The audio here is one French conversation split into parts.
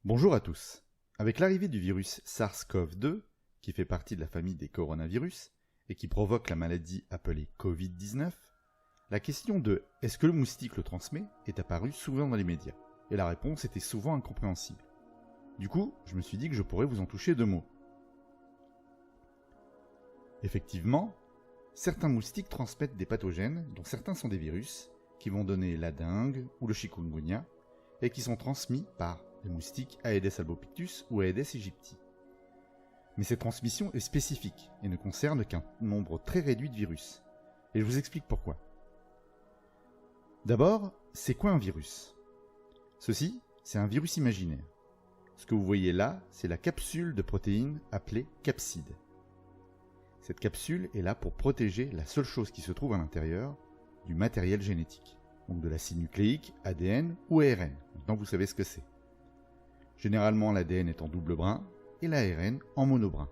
Bonjour à tous. Avec l'arrivée du virus SARS-CoV-2, qui fait partie de la famille des coronavirus et qui provoque la maladie appelée Covid-19, la question de « est-ce que le moustique le transmet ?» est apparue souvent dans les médias, et la réponse était souvent incompréhensible. Du coup, je me suis dit que je pourrais vous en toucher deux mots. Effectivement, certains moustiques transmettent des pathogènes, dont certains sont des virus, qui vont donner la dengue ou le chikungunya, et qui sont transmis par les moustiques Aedes albopictus ou Aedes aegypti. Mais cette transmission est spécifique et ne concerne qu'un nombre très réduit de virus. Et je vous explique pourquoi. D'abord, c'est quoi un virus ? Ceci, c'est un virus imaginaire. Ce que vous voyez là, c'est la capsule de protéines appelée capside. Cette capsule est là pour protéger la seule chose qui se trouve à l'intérieur du matériel génétique, donc de l'acide nucléique, ADN ou ARN. Maintenant vous savez ce que c'est. Généralement l'ADN est en double brin et l'ARN en monobrin.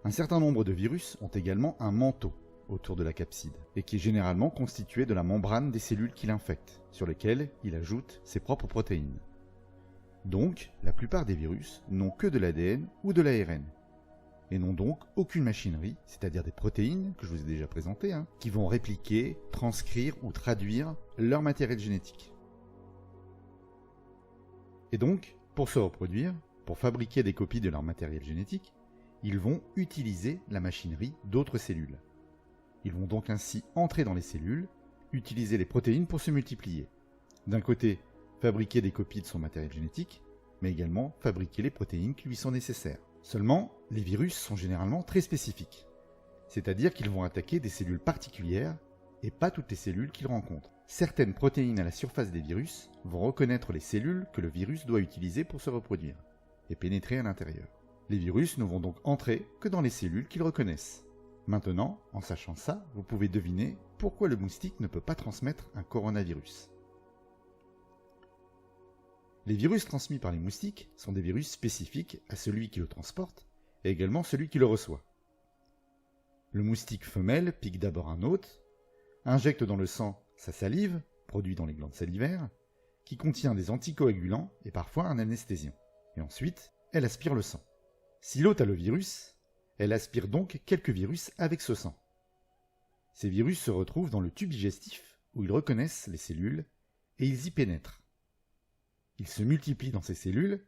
Un certain nombre de virus ont également un manteau autour de la capside, et qui est généralement constitué de la membrane des cellules qui l'infectent, sur lesquelles il ajoute ses propres protéines. Donc, la plupart des virus n'ont que de l'ADN ou de l'ARN, et n'ont donc aucune machinerie, c'est-à-dire des protéines, que je vous ai déjà présentées, qui vont répliquer, transcrire ou traduire leur matériel génétique. Et donc, pour se reproduire, pour fabriquer des copies de leur matériel génétique, ils vont utiliser la machinerie d'autres cellules. Ils vont donc ainsi entrer dans les cellules, utiliser les protéines pour se multiplier. D'un côté, fabriquer des copies de son matériel génétique, mais également fabriquer les protéines qui lui sont nécessaires. Seulement, les virus sont généralement très spécifiques, c'est-à-dire qu'ils vont attaquer des cellules particulières et pas toutes les cellules qu'ils rencontrent. Certaines protéines à la surface des virus vont reconnaître les cellules que le virus doit utiliser pour se reproduire et pénétrer à l'intérieur. Les virus ne vont donc entrer que dans les cellules qu'ils reconnaissent. Maintenant, en sachant ça, vous pouvez deviner pourquoi le moustique ne peut pas transmettre un coronavirus. Les virus transmis par les moustiques sont des virus spécifiques à celui qui le transporte et également celui qui le reçoit. Le moustique femelle pique d'abord un hôte, injecte dans le sang sa salive, produit dans les glandes salivaires, qui contient des anticoagulants et parfois un anesthésiant. Et ensuite, elle aspire le sang. Si l'hôte a le virus, elle aspire donc quelques virus avec ce sang. Ces virus se retrouvent dans le tube digestif où ils reconnaissent les cellules et ils y pénètrent. Ils se multiplient dans ces cellules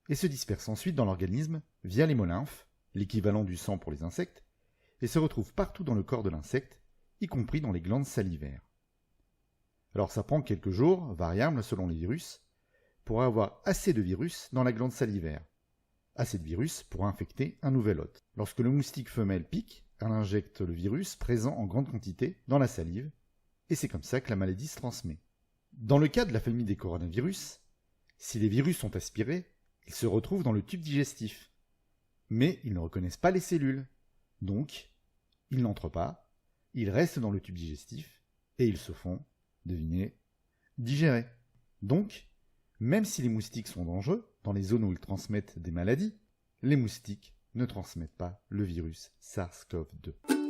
et se dispersent ensuite dans l'organisme via l'hémolymphe, l'équivalent du sang pour les insectes, et se retrouvent partout dans le corps de l'insecte, y compris dans les glandes salivaires. Alors ça prend quelques jours, variables selon les virus, pour avoir assez de virus dans la glande salivaire. Assez de virus pour infecter un nouvel hôte. Lorsque le moustique femelle pique, elle injecte le virus présent en grande quantité dans la salive, et c'est comme ça que la maladie se transmet. Dans le cas de la famille des coronavirus, si les virus sont aspirés, ils se retrouvent dans le tube digestif. Mais ils ne reconnaissent pas les cellules. Donc, ils n'entrent pas, ils restent dans le tube digestif, et ils se font, devinez, digérer. Donc, même si les moustiques sont dangereux, dans les zones où ils transmettent des maladies, les moustiques ne transmettent pas le virus SARS-CoV-2.